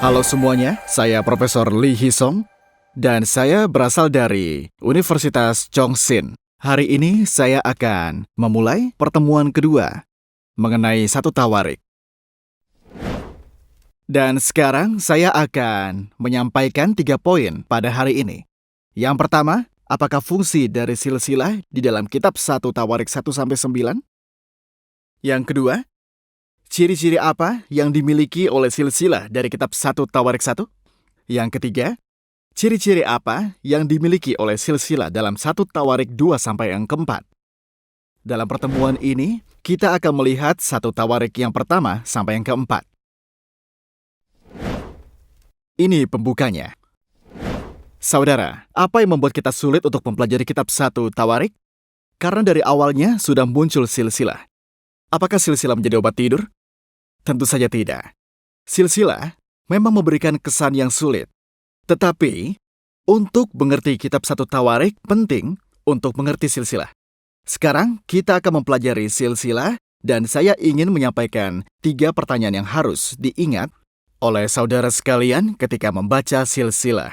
Halo semuanya, saya Profesor Lee Hisong dan saya berasal dari Universitas Chongqing. Hari ini saya akan memulai pertemuan kedua mengenai satu tawarik. Dan sekarang saya akan menyampaikan 3 poin pada hari ini. Yang pertama, apakah fungsi dari silsilah di dalam kitab 1 Tawarik 1-9? Yang kedua, ciri-ciri apa yang dimiliki oleh silsilah dari kitab 1 Tawarik 1? Yang ketiga, ciri-ciri apa yang dimiliki oleh silsilah dalam 1 Tawarik 2 sampai yang keempat? Dalam pertemuan ini, kita akan melihat 1 Tawarik yang pertama sampai yang keempat. Ini pembukanya. Saudara, apa yang membuat kita sulit untuk mempelajari kitab 1 Tawarik? Karena dari awalnya sudah muncul silsilah. Apakah silsilah menjadi obat tidur? Tentu saja tidak. Silsilah memang memberikan kesan yang sulit. Tetapi, untuk mengerti kitab 1 Tawarik, penting untuk mengerti silsilah. Sekarang, kita akan mempelajari silsilah, dan saya ingin menyampaikan 3 pertanyaan yang harus diingat oleh saudara sekalian ketika membaca silsilah.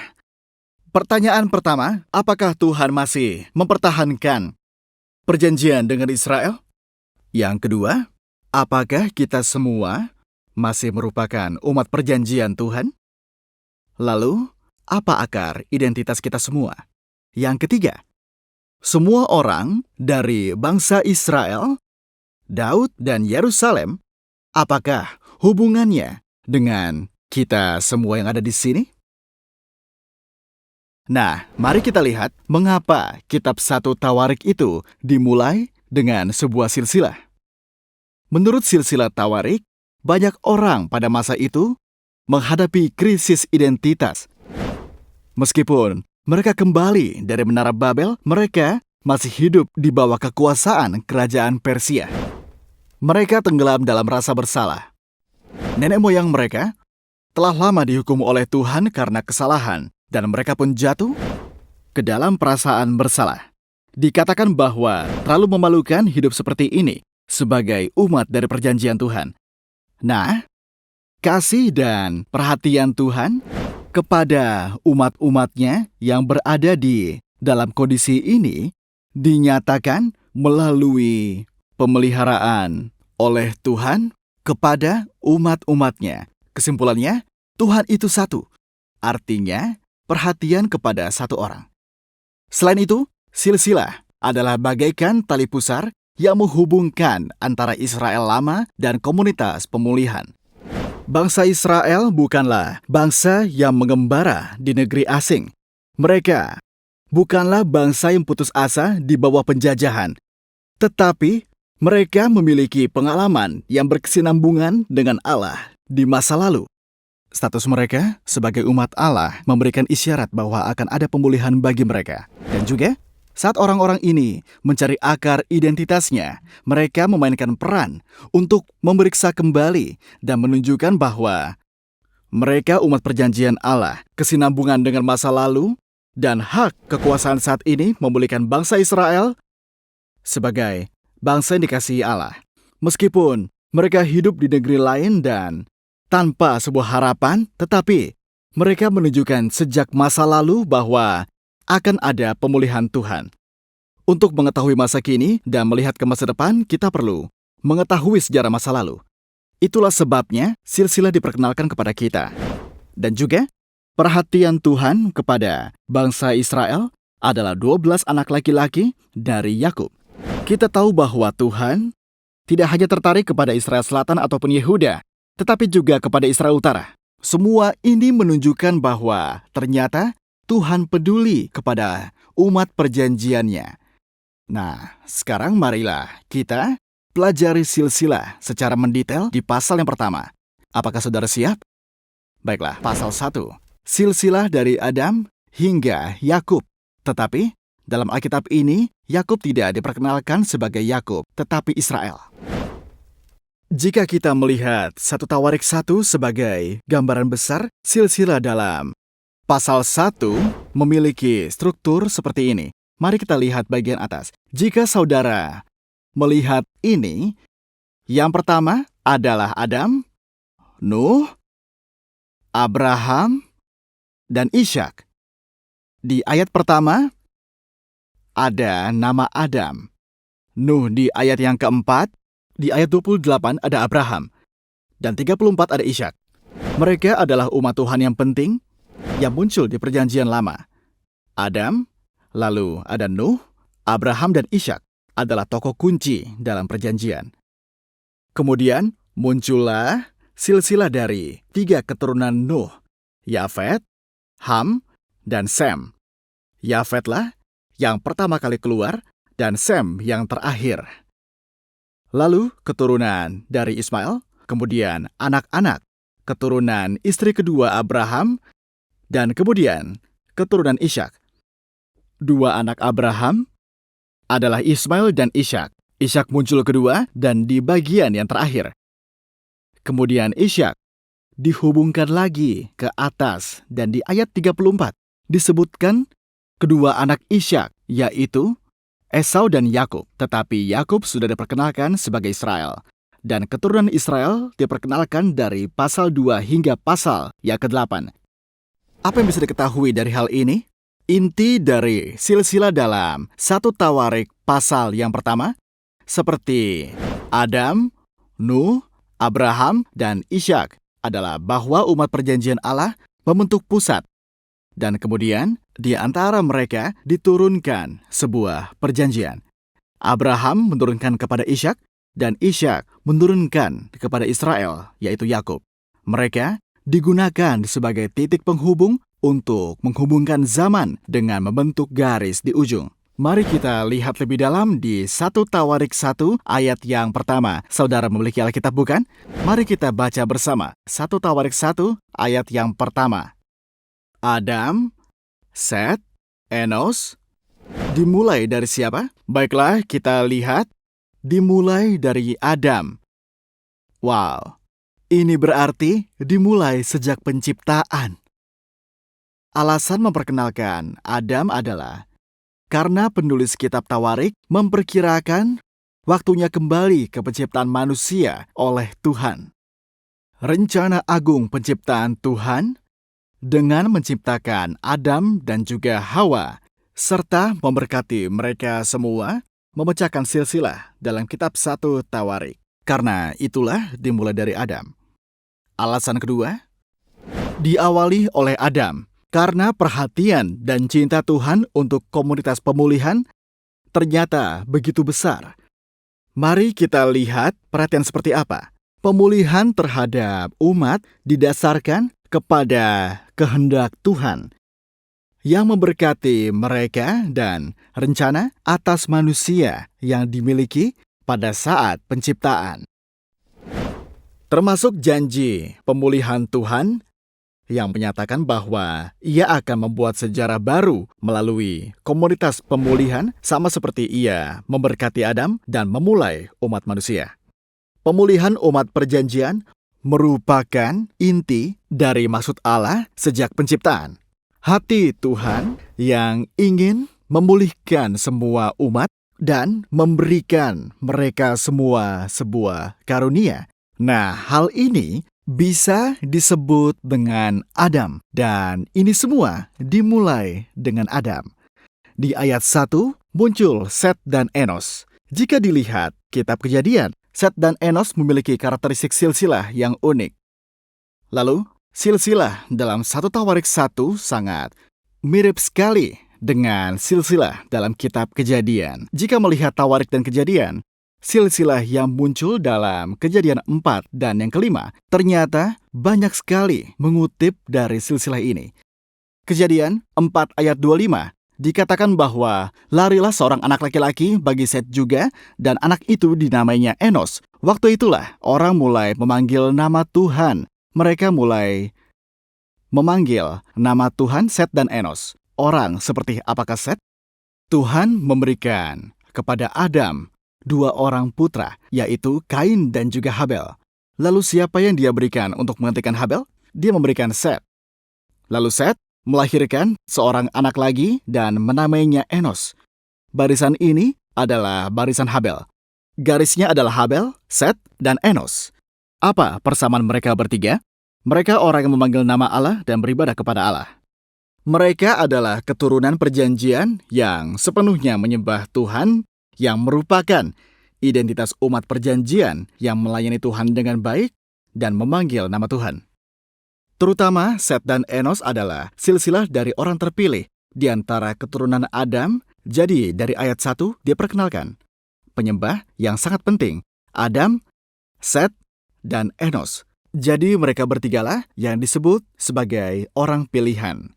Pertanyaan pertama, apakah Tuhan masih mempertahankan perjanjian dengan Israel? Yang kedua, apakah kita semua masih merupakan umat perjanjian Tuhan? Lalu, apa akar identitas kita semua? Yang ketiga, semua orang dari bangsa Israel, Daud dan Yerusalem, apakah hubungannya dengan kita semua yang ada di sini? Nah, mari kita lihat mengapa kitab 1 Tawarik itu dimulai dengan sebuah silsilah. Menurut silsilah Tawarik, banyak orang pada masa itu menghadapi krisis identitas. Meskipun mereka kembali dari Menara Babel, mereka masih hidup di bawah kekuasaan kerajaan Persia. Mereka tenggelam dalam rasa bersalah. Nenek moyang mereka telah lama dihukum oleh Tuhan karena kesalahan, dan mereka pun jatuh ke dalam perasaan bersalah. Dikatakan bahwa terlalu memalukan hidup seperti ini sebagai umat dari perjanjian Tuhan. Nah, kasih dan perhatian Tuhan kepada umat-umatnya yang berada di dalam kondisi ini dinyatakan melalui pemeliharaan oleh Tuhan kepada umat-umatnya. Kesimpulannya, Tuhan itu satu. Artinya, perhatian kepada satu orang. Selain itu, silsilah adalah bagaikan tali pusar yang menghubungkan antara Israel lama dan komunitas pemulihan. Bangsa Israel bukanlah bangsa yang mengembara di negeri asing. Mereka bukanlah bangsa yang putus asa di bawah penjajahan. Tetapi, mereka memiliki pengalaman yang berkesinambungan dengan Allah di masa lalu. Status mereka sebagai umat Allah memberikan isyarat bahwa akan ada pemulihan bagi mereka. Dan juga, saat orang-orang ini mencari akar identitasnya, mereka memainkan peran untuk memeriksa kembali dan menunjukkan bahwa mereka umat perjanjian Allah, kesinambungan dengan masa lalu, dan hak kekuasaan saat ini memulihkan bangsa Israel sebagai bangsa yang dikasihi Allah. Meskipun mereka hidup di negeri lain dan tanpa sebuah harapan, tetapi mereka menunjukkan sejak masa lalu bahwa akan ada pemulihan Tuhan. Untuk mengetahui masa kini dan melihat ke masa depan, kita perlu mengetahui sejarah masa lalu. Itulah sebabnya silsilah diperkenalkan kepada kita. Dan juga, perhatian Tuhan kepada bangsa Israel adalah 12 anak laki-laki dari Yakub. Kita tahu bahwa Tuhan tidak hanya tertarik kepada Israel Selatan ataupun Yehuda, tetapi juga kepada Israel Utara. Semua ini menunjukkan bahwa ternyata Tuhan peduli kepada umat perjanjiannya. Nah, sekarang marilah kita pelajari silsilah secara mendetail di pasal yang pertama. Apakah saudara siap? Baiklah, pasal 1. Silsilah dari Adam hingga Yakub. Tetapi, dalam Alkitab ini, Yakub tidak diperkenalkan sebagai Yakub, tetapi Israel. Jika kita melihat 1 Tawarik 1 sebagai gambaran besar, silsilah dalam pasal 1 memiliki struktur seperti ini. Mari kita lihat bagian atas. Jika saudara melihat ini, yang pertama adalah Adam, Nuh, Abraham, dan Ishak. Di ayat pertama, ada nama Adam. Nuh di ayat yang keempat, di ayat 28 ada Abraham, dan 34 ada Ishak. Mereka adalah umat Tuhan yang penting yang muncul di perjanjian lama. Adam, lalu ada Nuh, Abraham, dan Ishak adalah tokoh kunci dalam perjanjian. Kemudian muncullah silsilah dari 3 keturunan Nuh, Yafet, Ham, dan Sem. Yafetlah yang pertama kali keluar, dan Sem yang terakhir. Lalu keturunan dari Ismail, kemudian anak-anak, keturunan istri kedua Abraham, dan kemudian keturunan Ishak. 2 anak Abraham adalah Ismail dan Ishak. Ishak muncul kedua dan di bagian yang terakhir. Kemudian Ishak dihubungkan lagi ke atas dan di ayat 34 disebutkan kedua anak Ishak, yaitu Esau dan Yakub. Tetapi Yakub sudah diperkenalkan sebagai Israel. Dan keturunan Israel diperkenalkan dari pasal 2 hingga pasal yang ke-8. Apa yang bisa diketahui dari hal ini? Inti dari silsilah dalam 1 Tawarik pasal yang pertama, seperti Adam, Nuh, Abraham, dan Ishak, adalah bahwa umat perjanjian Allah membentuk pusat. Dan kemudian di antara mereka diturunkan sebuah perjanjian. Abraham menurunkan kepada Ishak, dan Ishak menurunkan kepada Israel, yaitu Yakub. Mereka digunakan sebagai titik penghubung untuk menghubungkan zaman dengan membentuk garis di ujung. Mari kita lihat lebih dalam di 1 Tawarik 1 ayat yang pertama. Saudara memiliki Alkitab bukan? Mari kita baca bersama. 1 Tawarik 1 ayat yang pertama. Adam, Set, Enos. Dimulai dari siapa? Baiklah, kita lihat. Dimulai dari Adam. Wow, ini berarti dimulai sejak penciptaan. Alasan memperkenalkan Adam adalah karena penulis kitab Tawarik memperkirakan waktunya kembali ke penciptaan manusia oleh Tuhan. Rencana agung penciptaan Tuhan dengan menciptakan Adam dan juga Hawa, serta memberkati mereka semua, memecahkan silsilah dalam kitab 1 Tawarik. Karena itulah dimulai dari Adam. Alasan kedua, diawali oleh Adam. Karena perhatian dan cinta Tuhan untuk komunitas pemulihan ternyata begitu besar. Mari kita lihat perhatian seperti apa. Pemulihan terhadap umat didasarkan kepada kehendak Tuhan yang memberkati mereka dan rencana atas manusia yang dimiliki pada saat penciptaan. Termasuk janji pemulihan Tuhan yang menyatakan bahwa Ia akan membuat sejarah baru melalui komunitas pemulihan, sama seperti Ia memberkati Adam dan memulai umat manusia. Pemulihan umat perjanjian merupakan inti dari maksud Allah sejak penciptaan. Hati Tuhan yang ingin memulihkan semua umat dan memberikan mereka semua sebuah karunia. Nah, hal ini bisa disebut dengan Adam, dan ini semua dimulai dengan Adam. Di ayat 1 muncul Set dan Enos. Jika dilihat kitab Kejadian, Set dan Enos memiliki karakteristik silsilah yang unik. Lalu, silsilah dalam 1 Tawarik 1 sangat mirip sekali dengan silsilah dalam kitab Kejadian. Jika melihat Tawarik dan Kejadian, silsilah yang muncul dalam Kejadian 4 dan yang kelima ternyata banyak sekali mengutip dari silsilah ini. Kejadian 4 ayat 25 dikatakan bahwa larilah seorang anak laki-laki bagi Set juga, dan anak itu dinamainya Enos. Waktu itulah orang mulai memanggil nama Tuhan. Mereka mulai memanggil nama Tuhan Set dan Enos. Orang seperti apakah Set? Tuhan memberikan kepada Adam 2 orang putra, yaitu Kain dan juga Habel. Lalu siapa yang dia berikan untuk menggantikan Habel? Dia memberikan Set. Lalu Set melahirkan seorang anak lagi dan menamainya Enos. Barisan ini adalah barisan Habel. Garisnya adalah Habel, Set, dan Enos. Apa persamaan mereka bertiga? Mereka orang yang memanggil nama Allah dan beribadah kepada Allah. Mereka adalah keturunan perjanjian yang sepenuhnya menyembah Tuhan, yang merupakan identitas umat perjanjian yang melayani Tuhan dengan baik dan memanggil nama Tuhan. Terutama Set dan Enos adalah silsilah dari orang terpilih di antara keturunan Adam. Jadi dari ayat 1 diperkenalkan penyembah yang sangat penting, Adam, Set, dan Enos. Jadi mereka bertigalah yang disebut sebagai orang pilihan.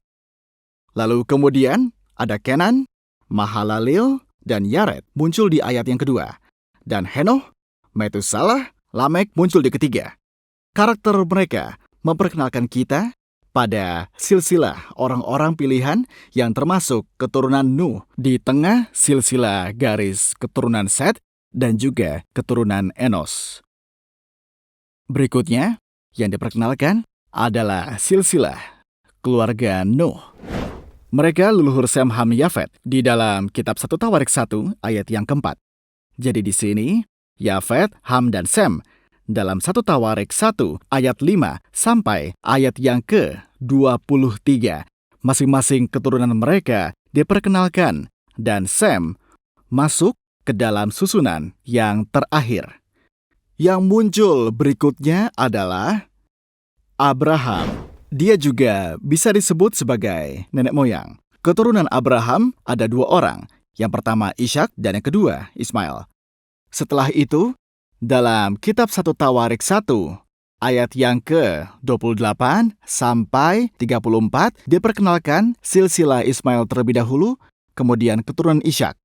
Lalu kemudian ada Kenan, Mahalaleel, dan Yared muncul di ayat yang kedua. Dan Henoh, Metusalah, Lamek muncul di ketiga. Karakter mereka memperkenalkan kita pada silsilah orang-orang pilihan yang termasuk keturunan Nuh di tengah silsilah garis keturunan Set dan juga keturunan Enos. Berikutnya yang diperkenalkan adalah silsilah keluarga Nuh. Mereka leluhur Sem, Ham, Yafet di dalam kitab 1 Tawarik 1 ayat yang keempat. Jadi di sini, Yafet, Ham, dan Sem dalam 1 Tawarik 1 ayat 5 sampai ayat yang ke-23. Masing-masing keturunan mereka diperkenalkan dan Sem masuk ke dalam susunan yang terakhir. Yang muncul berikutnya adalah Abraham. Dia juga bisa disebut sebagai nenek moyang. Keturunan Abraham ada dua orang. Yang pertama Ishak dan yang kedua Ismail. Setelah itu, dalam kitab 1 Tawarik 1, ayat yang ke-28 sampai 34 diperkenalkan silsilah Ismail terlebih dahulu, kemudian keturunan Ishak.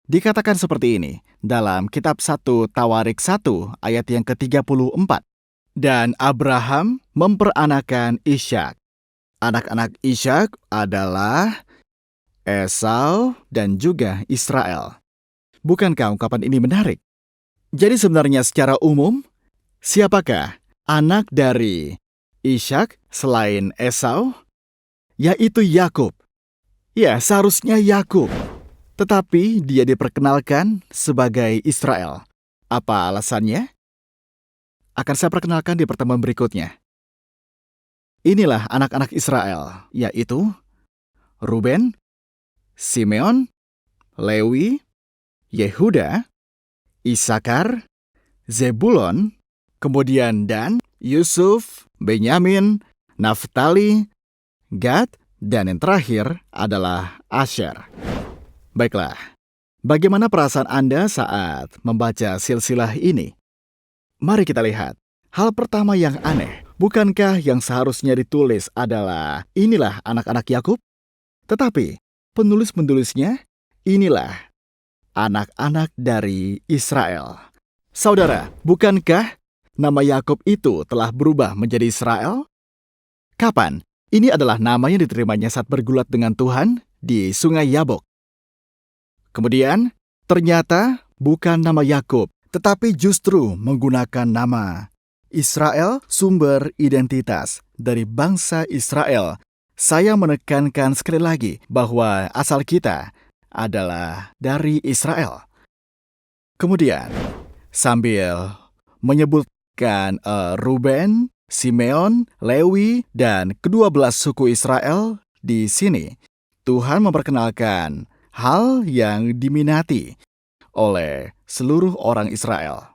Dikatakan seperti ini dalam kitab 1 Tawarik 1 ayat yang ke-34. Dan Abraham memperanakan Ishak. Anak-anak Ishak adalah Esau dan juga Israel. Bukankah ungkapan ini menarik? Jadi sebenarnya secara umum, siapakah anak dari Ishak selain Esau? Yaitu Yakub. Ya, seharusnya Yakub. Tetapi dia diperkenalkan sebagai Israel. Apa alasannya? Akan saya perkenalkan di pertemuan berikutnya. Inilah anak-anak Israel, yaitu Ruben, Simeon, Lewi, Yehuda, Isakar, Zebulon, kemudian Dan, Yusuf, Benyamin, Naftali, Gad, dan yang terakhir adalah Asher. Baiklah, bagaimana perasaan Anda saat membaca silsilah ini? Mari kita lihat. Hal pertama yang aneh, bukankah yang seharusnya ditulis adalah inilah anak-anak Yakub? Tetapi penulis-penulisnya inilah anak-anak dari Israel. Saudara, bukankah nama Yakub itu telah berubah menjadi Israel? Kapan? Ini adalah nama yang diterimanya saat bergulat dengan Tuhan di Sungai Yabok. Kemudian, ternyata bukan nama Yakub, tetapi justru menggunakan nama Israel, sumber identitas dari bangsa Israel. Saya menekankan sekali lagi bahwa asal kita adalah dari Israel. Kemudian, sambil menyebutkan Ruben, Simeon, Lewi, dan ke-12 suku Israel di sini, Tuhan memperkenalkan hal yang diminati oleh seluruh orang Israel.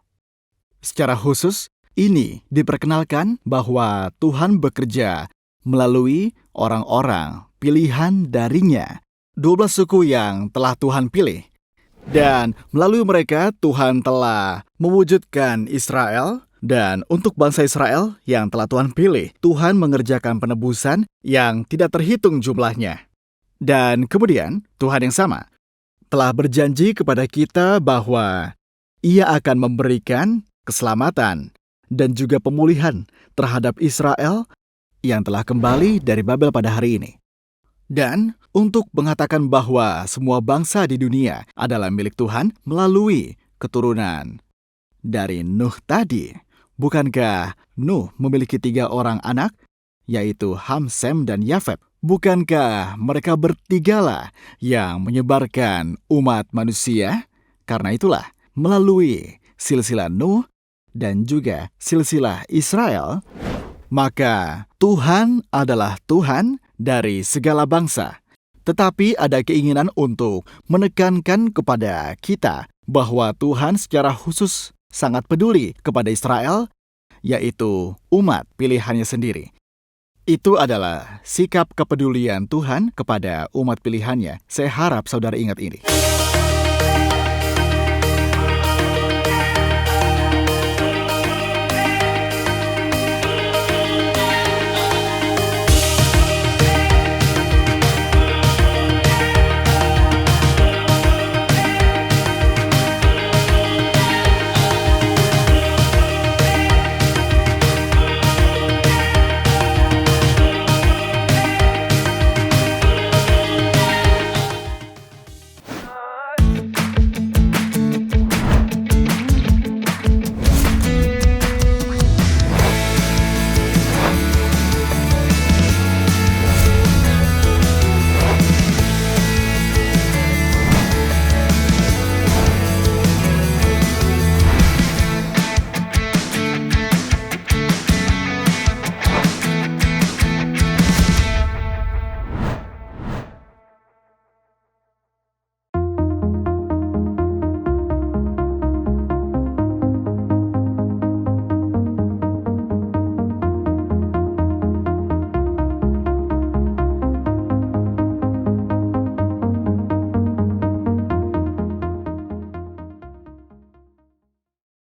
Secara khusus, ini diperkenalkan bahwa Tuhan bekerja melalui orang-orang pilihan darinya. 12 suku yang telah Tuhan pilih. Dan melalui mereka Tuhan telah mewujudkan Israel. Dan untuk bangsa Israel yang telah Tuhan pilih, Tuhan mengerjakan penebusan yang tidak terhitung jumlahnya. Dan kemudian Tuhan yang sama telah berjanji kepada kita bahwa Ia akan memberikan keselamatan dan juga pemulihan terhadap Israel yang telah kembali dari Babel pada hari ini. Dan untuk mengatakan bahwa semua bangsa di dunia adalah milik Tuhan melalui keturunan dari Nuh tadi. Bukankah Nuh memiliki 3 orang anak, yaitu Ham, Sem, dan Yafet? Bukankah mereka bertigalah yang menyebarkan umat manusia? Karena itulah, melalui silsilah Nuh dan juga silsilah Israel, Maka Tuhan adalah Tuhan dari segala bangsa. Tetapi ada keinginan untuk menekankan kepada kita bahwa Tuhan secara khusus sangat peduli kepada Israel, yaitu umat pilihannya sendiri. Itu adalah sikap kepedulian Tuhan kepada umat pilihannya. Saya harap saudara ingat ini.